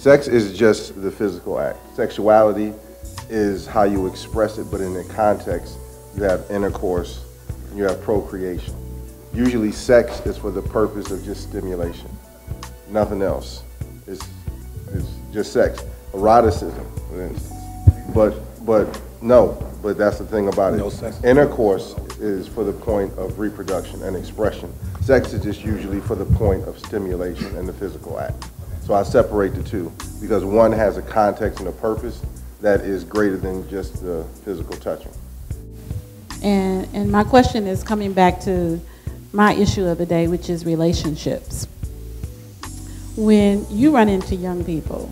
Sex is just the physical act. Sexuality is how you express it, but in a context, you have intercourse, and you have procreation. Usually sex is for the purpose of just stimulation. Nothing else. It's just sex. Eroticism, for instance. But that's the thing about it. No sex. Intercourse is for the point of reproduction and expression. Sex is just usually for the point of stimulation and the physical act. So I separate the two because one has a context and a purpose that is greater than just the physical touching. And my question is coming back to my issue of the day, which is relationships. When you run into young people,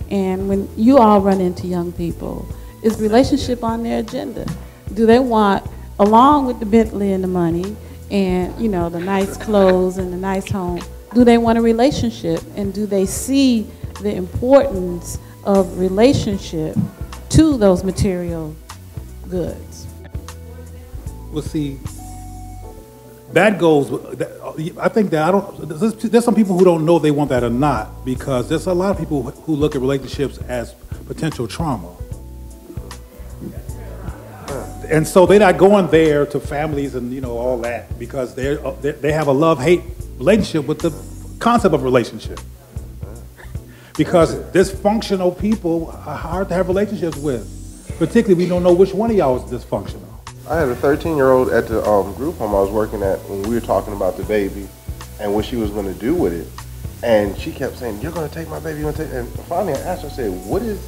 and when you all run into young people, is relationship on their agenda? Do they want, along with the Bentley and the money, and you know, the nice clothes and the nice home, do they want a relationship? And do they see the importance of relationship to those material goods? Well, see, that goes, I think that there's some people who don't know if they want that or not, because there's a lot of people who look at relationships as potential trauma. And so they're not going there to families and, you know, all that, because they have a love-hate relationship with the concept of relationship. Because dysfunctional people are hard to have relationships with. Particularly, we don't know which one of y'all is dysfunctional. I had a 13-year-old at the group home I was working at when we were talking about the baby and what she was going to do with it. And she kept saying, "You're going to take my baby, you're going to take," and finally I asked her, I said, "What is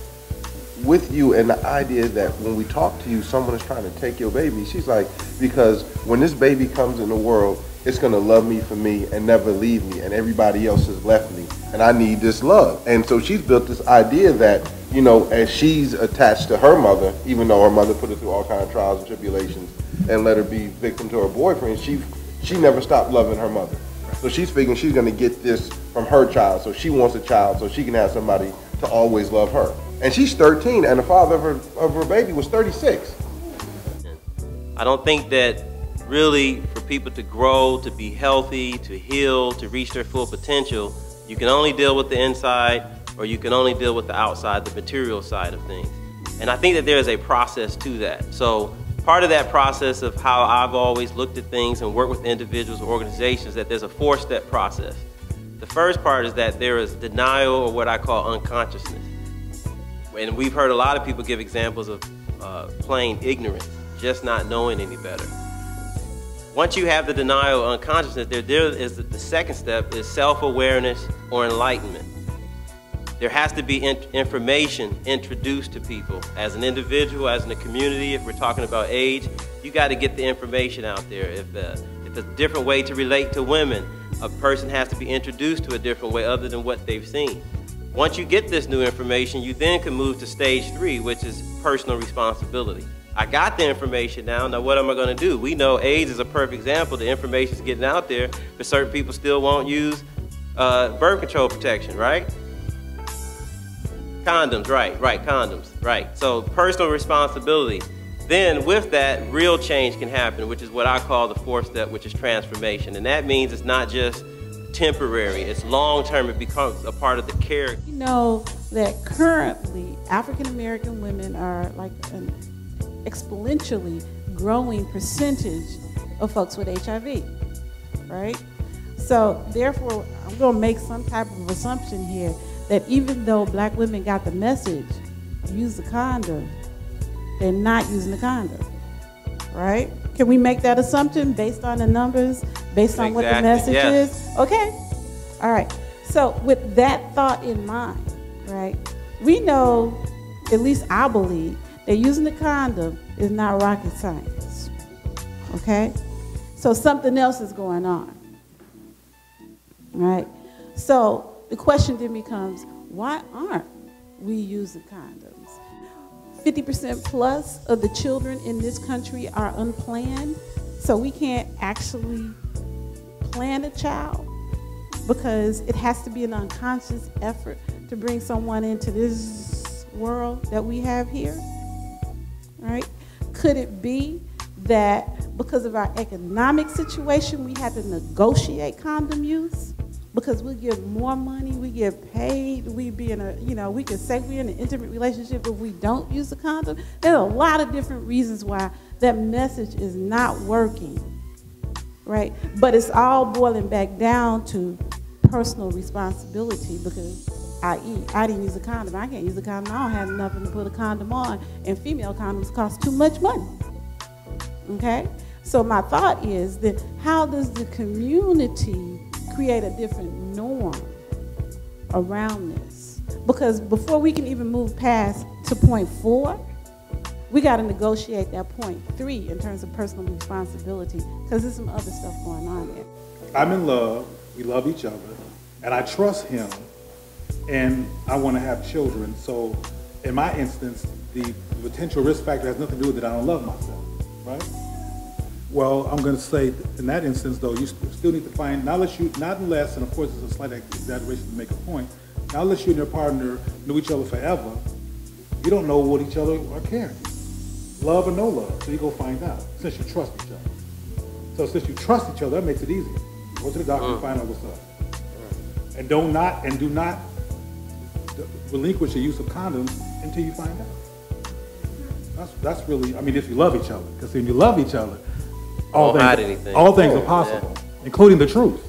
with you and the idea that when we talk to you, someone is trying to take your baby?" She's like, "Because when this baby comes in the world, it's going to love me for me and never leave me, and everybody else has left me, and I need this love." And so she's built this idea that, you know, as she's attached to her mother, even though her mother put her through all kinds of trials and tribulations and let her be victim to her boyfriend, she never stopped loving her mother. So she's figuring she's going to get this from her child, so she wants a child so she can have somebody to always love her. And she's 13, and the father of her baby was 36. I don't think that really for people to grow, to be healthy, to heal, to reach their full potential, you can only deal with the inside, or you can only deal with the outside, the material side of things. And I think that there is a process to that. So part of that process of how I've always looked at things and worked with individuals or organizations, that there's a 4-step process. The first part is that there is denial, or what I call unconsciousness. And we've heard a lot of people give examples of plain ignorance, just not knowing any better. Once you have the denial or unconsciousness, there is the second step is self-awareness or enlightenment. There has to be information introduced to people. As an individual, as in a community, if we're talking about age, you got to get the information out there. If a different way to relate to women, a person has to be introduced to a different way other than what they've seen. Once you get this new information, you then can move to stage 3, which is personal responsibility. I got the information now what am I going to do? We know AIDS is a perfect example. The information is getting out there, but certain people still won't use birth control protection, right? Condoms, right, condoms, right. So personal responsibility. Then with that, real change can happen, which is what I call the 4th step, which is transformation. And that means it's not just temporary, it's long-term, it becomes a part of the care. You know that currently African American women are like an exponentially growing percentage of folks with HIV, right? So therefore, I'm going to make some type of assumption here that even though black women got the message, use the condom, they're not using the condom, right? Can we make that assumption based on the numbers, based on what the message is? Okay, all right. So with that thought in mind, right, we know, at least I believe, that using the condom is not rocket science, okay? So something else is going on, right? So the question then becomes, why aren't we using condoms? 50% plus of the children in this country are unplanned, so we can't actually plan a child because it has to be an unconscious effort to bring someone into this world that we have here, right? Could it be that because of our economic situation, we had to negotiate condom use? because we get more money, we get paid, we be in a, you know, we can say we're in an intimate relationship if we don't use a condom. There are a lot of different reasons why that message is not working, right? But it's all boiling back down to personal responsibility, because i.e., I didn't use a condom, I can't use a condom, I don't have nothing to put a condom on, and female condoms cost too much money, okay? So my thought is that how does the community create a different norm around this? Because before we can even move past to point 4, we got to negotiate that point 3 in terms of personal responsibility, because there's some other stuff going on there. I'm in love, we love each other, and I trust him, and I want to have children. So in my instance, the potential risk factor has nothing to do with that I don't love myself, right? Well, I'm going to say in that instance, though, you still need to find, not unless, and of course it's a slight exaggeration to make a point, not unless you and your partner knew each other forever, you don't know what each other are carrying. Love or no love, so you go find out, since you trust each other. So since you trust each other, that makes it easier. Go to the doctor and find out what's up. And do not relinquish the use of condoms until you find out. That's really, I mean, if you love each other, because when you love each other, all things are possible, including the truth.